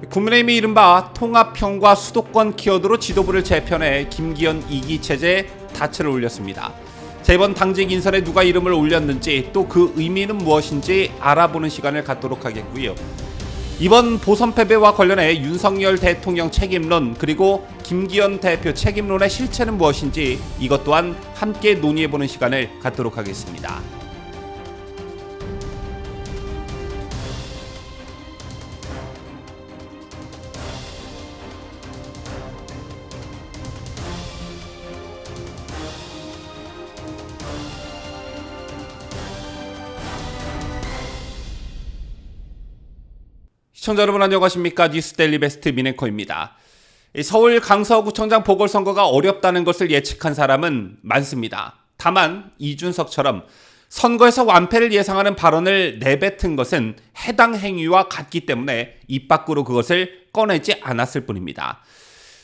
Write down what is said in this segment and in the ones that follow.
국민의힘이 이른바 통합형과 수도권 키워드로 지도부를 재편해 김기현 2기 체제에 닻을 올렸습니다. 자, 이번 당직 인선에 누가 이름을 올렸는지 또 그 의미는 무엇인지 알아보는 시간을 갖도록 하겠고요. 이번 보선 패배와 관련해 윤석열 대통령 책임론 그리고 김기현 대표 책임론의 실체는 무엇인지 이것 또한 함께 논의해보는 시간을 갖도록 하겠습니다. 시청자 여러분 안녕하십니까? 뉴스데일리 베스트 민앵커입니다. 서울 강서구청장 보궐선거가 어렵다는 것을 예측한 사람은 많습니다. 다만 이준석처럼 선거에서 완패를 예상하는 발언을 내뱉은 것은 해당 행위와 같기 때문에 입 밖으로 그것을 꺼내지 않았을 뿐입니다.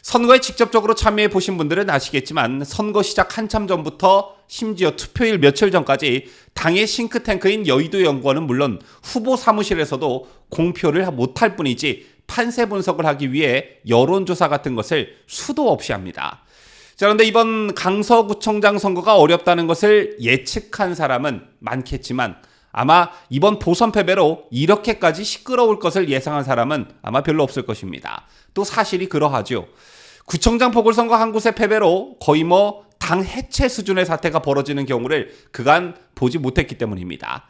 선거에 직접적으로 참여해 보신 분들은 아시겠지만 선거 시작 한참 전부터 심지어 투표일 며칠 전까지 당의 싱크탱크인 여의도연구원은 물론 후보 사무실에서도 공표를 못할 뿐이지 판세 분석을 하기 위해 여론조사 같은 것을 수도 없이 합니다. 자, 그런데 이번 강서구청장 선거가 어렵다는 것을 예측한 사람은 많겠지만 아마 이번 보선 패배로 이렇게까지 시끄러울 것을 예상한 사람은 아마 별로 없을 것입니다. 또 사실이 그러하죠. 구청장 보궐선거 한 곳의 패배로 거의 당 해체 수준의 사태가 벌어지는 경우를 그간 보지 못했기 때문입니다.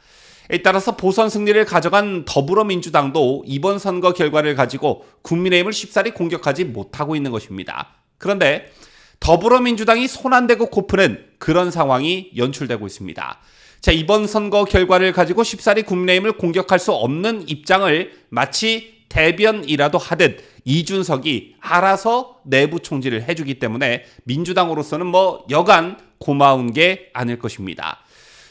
따라서 보선 승리를 가져간 더불어민주당도 이번 선거 결과를 가지고 국민의힘을 쉽사리 공격하지 못하고 있는 것입니다. 그런데 더불어민주당이 손 안 대고 코 푸는 그런 상황이 연출되고 있습니다. 자, 이번 선거 결과를 가지고 쉽사리 국민의힘을 공격할 수 없는 입장을 마치 대변이라도 하듯 이준석이 알아서 내부 총질을 해주기 때문에 민주당으로서는 여간 고마운 게 아닐 것입니다.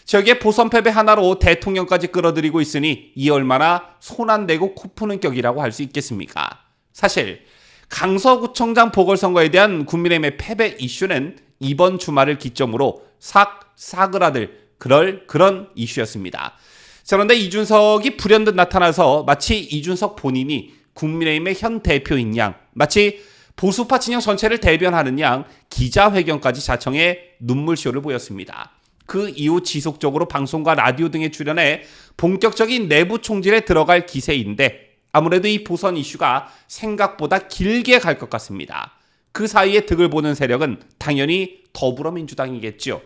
저기에 보선 패배 하나로 대통령까지 끌어들이고 있으니 이 얼마나 손 안 대고 코 푸는 격이라고 할 수 있겠습니까? 사실 강서구청장 보궐선거에 대한 국민의힘의 패배 이슈는 이번 주말을 기점으로 사그라들 그런 이슈였습니다. 그런데 이준석이 불현듯 나타나서 마치 이준석 본인이 국민의힘의 현 대표인 양, 마치 보수파 진영 전체를 대변하는 양 기자회견까지 자청해 눈물쇼를 보였습니다. 그 이후 지속적으로 방송과 라디오 등에 출연해 본격적인 내부 총질에 들어갈 기세인데 아무래도 이 보선 이슈가 생각보다 길게 갈 것 같습니다. 그 사이에 득을 보는 세력은 당연히 더불어민주당이겠죠.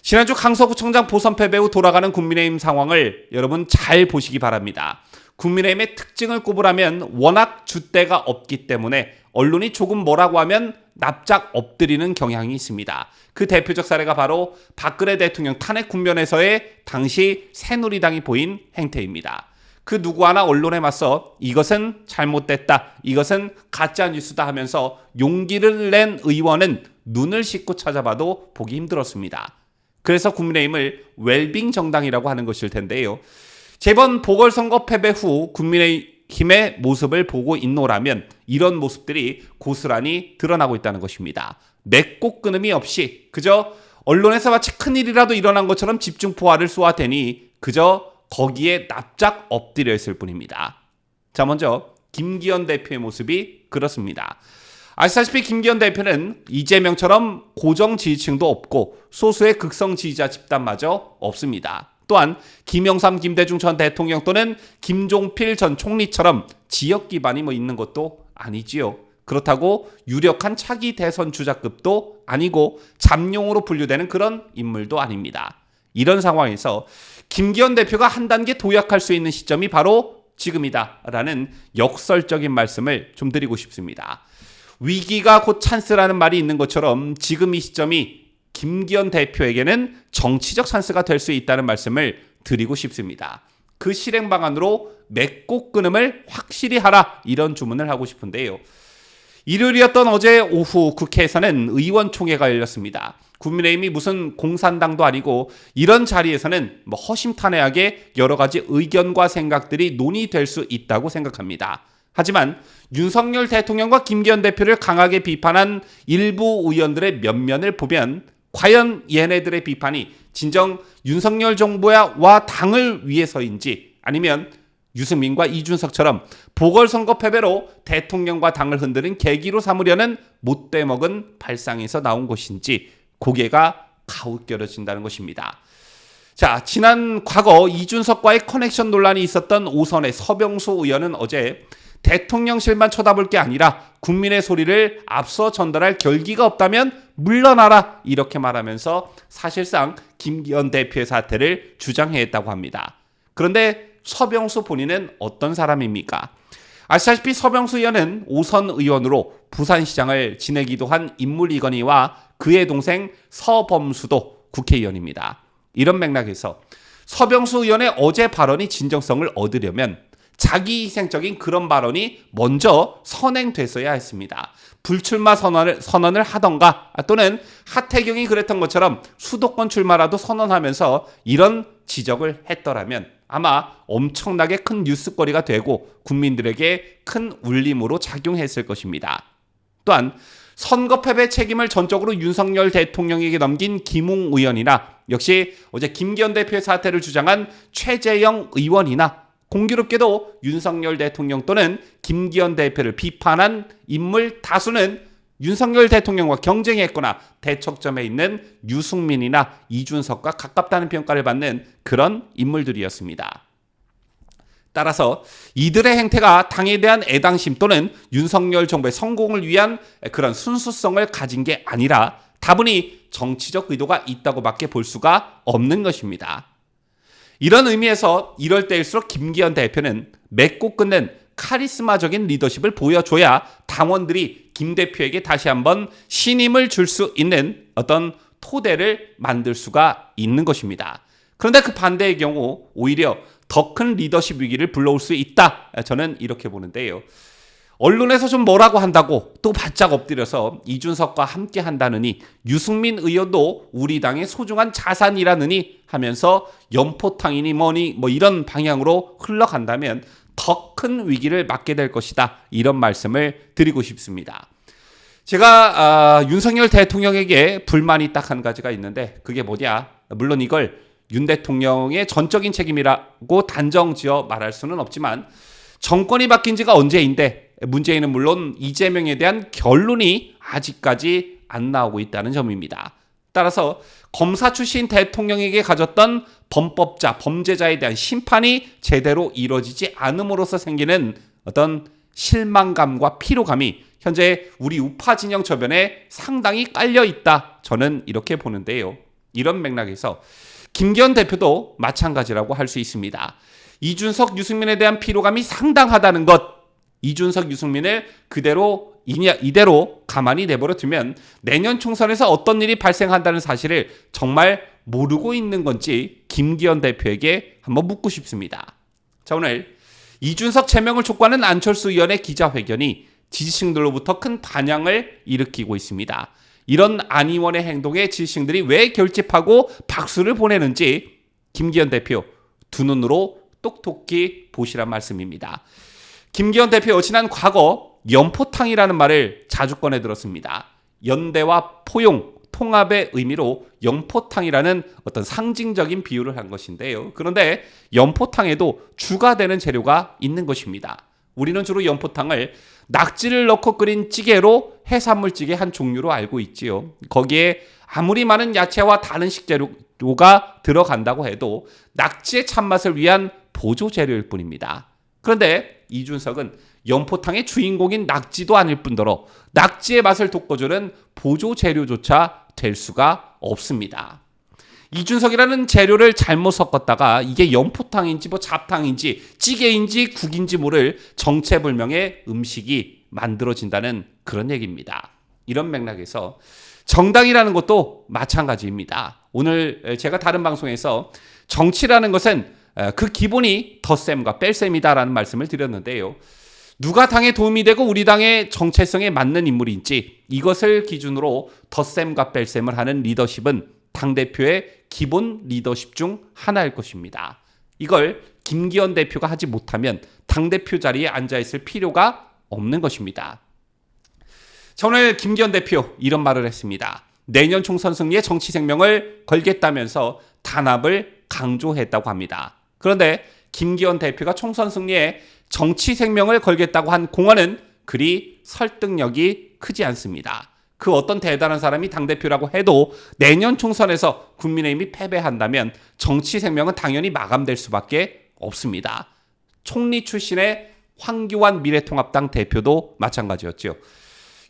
지난주 강서구청장 보선 패배 후 돌아가는 국민의힘 상황을 여러분 잘 보시기 바랍니다. 국민의힘의 특징을 꼽으라면 워낙 줏대가 없기 때문에 언론이 조금 뭐라고 하면 납작 엎드리는 경향이 있습니다. 그 대표적 사례가 바로 박근혜 대통령 탄핵 국면에서의 당시 새누리당이 보인 행태입니다. 그 누구 하나 언론에 맞서 이것은 잘못됐다, 이것은 가짜뉴스다 하면서 용기를 낸 의원은 눈을 씻고 찾아봐도 보기 힘들었습니다. 그래서 국민의힘을 웰빙 정당이라고 하는 것일 텐데요. 재번 보궐선거 패배 후 국민의힘의 모습을 보고 있노라면 이런 모습들이 고스란히 드러나고 있다는 것입니다. 맺고 끊음이 없이 그저 언론에서 마치 큰일이라도 일어난 것처럼 집중포화를 쏘아대니 그저 거기에 납작 엎드려 있을 뿐입니다. 자, 먼저 김기현 대표의 모습이 그렇습니다. 아시다시피 김기현 대표는 이재명처럼 고정 지지층도 없고 소수의 극성 지지자 집단마저 없습니다. 또한 김영삼, 김대중 전 대통령 또는 김종필 전 총리처럼 지역 기반이 있는 것도 아니지요. 그렇다고 유력한 차기 대선 주자급도 아니고 잠룡으로 분류되는 그런 인물도 아닙니다. 이런 상황에서 김기현 대표가 한 단계 도약할 수 있는 시점이 바로 지금이다라는 역설적인 말씀을 좀 드리고 싶습니다. 위기가 곧 찬스라는 말이 있는 것처럼 지금 이 시점이 김기현 대표에게는 정치적 찬스가 될 수 있다는 말씀을 드리고 싶습니다. 그 실행 방안으로 맺고 끊음을 확실히 하라, 이런 주문을 하고 싶은데요. 일요일이었던 어제 오후 국회에서는 의원총회가 열렸습니다. 국민의힘이 무슨 공산당도 아니고 이런 자리에서는 허심탄회하게 여러 가지 의견과 생각들이 논의될 수 있다고 생각합니다. 하지만 윤석열 대통령과 김기현 대표를 강하게 비판한 일부 의원들의 면면을 보면 과연 얘네들의 비판이 진정 윤석열 정부와 당을 위해서인지 아니면 유승민과 이준석처럼 보궐선거 패배로 대통령과 당을 흔드는 계기로 삼으려는 못돼 먹은 발상에서 나온 것인지 고개가 가웃겨져진다는 것입니다. 자, 지난 과거 이준석과의 커넥션 논란이 있었던 오선의 서병수 의원은 어제 대통령실만 쳐다볼 게 아니라 국민의 소리를 앞서 전달할 결기가 없다면 물러나라 이렇게 말하면서 사실상 김기현 대표의 사퇴를 주장했다고 합니다. 그런데 서병수 본인은 어떤 사람입니까? 아시다시피 서병수 의원은 오선 의원으로 부산시장을 지내기도 한 인물이거니와 그의 동생 서범수도 국회의원입니다. 이런 맥락에서 서병수 의원의 어제 발언이 진정성을 얻으려면 자기 희생적인 그런 발언이 먼저 선행됐어야 했습니다. 불출마 선언을 하던가 또는 하태경이 그랬던 것처럼 수도권 출마라도 선언하면서 이런 지적을 했더라면 아마 엄청나게 큰 뉴스거리가 되고 국민들에게 큰 울림으로 작용했을 것입니다. 또한 선거 패배 책임을 전적으로 윤석열 대통령에게 넘긴 김웅 의원이나 역시 어제 김기현 대표의 사퇴를 주장한 최재형 의원이나 공교롭게도 윤석열 대통령 또는 김기현 대표를 비판한 인물 다수는 윤석열 대통령과 경쟁했거나 대척점에 있는 유승민이나 이준석과 가깝다는 평가를 받는 그런 인물들이었습니다. 따라서 이들의 행태가 당에 대한 애당심 또는 윤석열 정부의 성공을 위한 그런 순수성을 가진 게 아니라 다분히 정치적 의도가 있다고밖에 볼 수가 없는 것입니다. 이런 의미에서 이럴 때일수록 김기현 대표는 맺고 끝낸 카리스마적인 리더십을 보여줘야 당원들이 김 대표에게 다시 한번 신임을 줄 수 있는 어떤 토대를 만들 수가 있는 것입니다. 그런데 그 반대의 경우 오히려 더 큰 리더십 위기를 불러올 수 있다. 저는 이렇게 보는데요. 언론에서 좀 뭐라고 한다고 또 바짝 엎드려서 이준석과 함께 한다느니 유승민 의원도 우리 당의 소중한 자산이라느니 하면서 연포탕이니 뭐니 뭐 이런 방향으로 흘러간다면 더 큰 위기를 맞게 될 것이다. 이런 말씀을 드리고 싶습니다. 제가 윤석열 대통령에게 불만이 딱 한 가지가 있는데 그게 뭐냐? 물론 이걸 윤 대통령의 전적인 책임이라고 단정지어 말할 수는 없지만 정권이 바뀐 지가 언제인데 문재인은 물론 이재명에 대한 결론이 아직까지 안 나오고 있다는 점입니다. 따라서 검사 출신 대통령에게 가졌던 범법자, 범죄자에 대한 심판이 제대로 이루어지지 않음으로써 생기는 어떤 실망감과 피로감이 현재 우리 우파 진영 저변에 상당히 깔려 있다. 저는 이렇게 보는데요. 이런 맥락에서 김기현 대표도 마찬가지라고 할 수 있습니다. 이준석, 유승민에 대한 피로감이 상당하다는 것, 이준석, 유승민을 이대로 가만히 내버려 두면 내년 총선에서 어떤 일이 발생한다는 사실을 정말 모르고 있는 건지 김기현 대표에게 한번 묻고 싶습니다. 자, 오늘 이준석 제명을 촉구하는 안철수 의원의 기자회견이 지지층들로부터 큰 반향을 일으키고 있습니다. 이런 안 의원의 행동에 지지층들이 왜 결집하고 박수를 보내는지 김기현 대표 두 눈으로 똑똑히 보시란 말씀입니다. 김기현 대표 지난 과거 연포탕이라는 말을 자주 꺼내 들었습니다. 연대와 포용, 통합의 의미로 연포탕이라는 어떤 상징적인 비유를 한 것인데요. 그런데 연포탕에도 주가 되는 재료가 있는 것입니다. 우리는 주로 연포탕을 낙지를 넣고 끓인 찌개로 해산물찌개 한 종류로 알고 있지요. 거기에 아무리 많은 야채와 다른 식재료가 들어간다고 해도 낙지의 참맛을 위한 보조 재료일 뿐입니다. 그런데 이준석은 연포탕의 주인공인 낙지도 아닐 뿐더러 낙지의 맛을 돋궈주는 보조 재료조차 될 수가 없습니다. 이준석이라는 재료를 잘못 섞었다가 이게 연포탕인지 뭐 잡탕인지 찌개인지 국인지 모를 정체불명의 음식이 만들어진다는 그런 얘기입니다. 이런 맥락에서 정당이라는 것도 마찬가지입니다. 오늘 제가 다른 방송에서 정치라는 것은 그 기본이 덧셈과 뺄셈이다라는 말씀을 드렸는데요. 누가 당에 도움이 되고 우리 당의 정체성에 맞는 인물인지 이것을 기준으로 덧셈과 뺄셈을 하는 리더십은 당대표의 기본 리더십 중 하나일 것입니다. 이걸 김기현 대표가 하지 못하면 당대표 자리에 앉아있을 필요가 없는 것입니다. 자, 오늘 김기현 대표 이런 말을 했습니다. 내년 총선 승리에 정치 생명을 걸겠다면서 단합을 강조했다고 합니다. 그런데 김기현 대표가 총선 승리에 정치 생명을 걸겠다고 한 공언은 그리 설득력이 크지 않습니다. 그 어떤 대단한 사람이 당대표라고 해도 내년 총선에서 국민의힘이 패배한다면 정치 생명은 당연히 마감될 수밖에 없습니다. 총리 출신의 황교안 미래통합당 대표도 마찬가지였죠.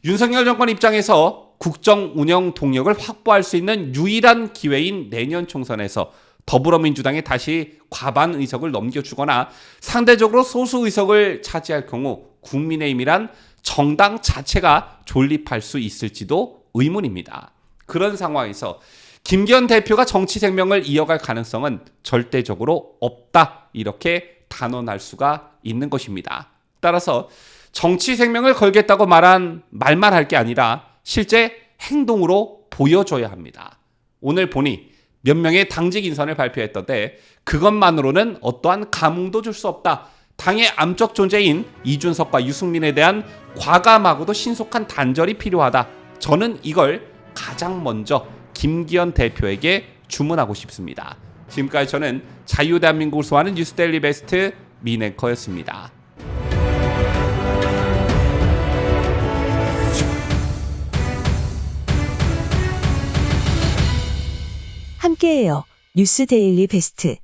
윤석열 정권 입장에서 국정 운영 동력을 확보할 수 있는 유일한 기회인 내년 총선에서 더불어민주당에 다시 과반 의석을 넘겨주거나 상대적으로 소수 의석을 차지할 경우 국민의힘이란 정당 자체가 존립할 수 있을지도 의문입니다. 그런 상황에서 김기현 대표가 정치 생명을 이어갈 가능성은 절대적으로 없다, 이렇게 단언할 수가 있는 것입니다. 따라서 정치 생명을 걸겠다고 말만 할 게 아니라 실제 행동으로 보여줘야 합니다. 오늘 보니 몇 명의 당직 인선을 발표했던데 그것만으로는 어떠한 감흥도 줄 수 없다. 당의 암적 존재인 이준석과 유승민에 대한 과감하고도 신속한 단절이 필요하다. 저는 이걸 가장 먼저 김기현 대표에게 주문하고 싶습니다. 지금까지 저는 자유대한민국을 소화하는 뉴스데일리 베스트 민앵커였습니다. 함께해요. 뉴스데일리 베스트.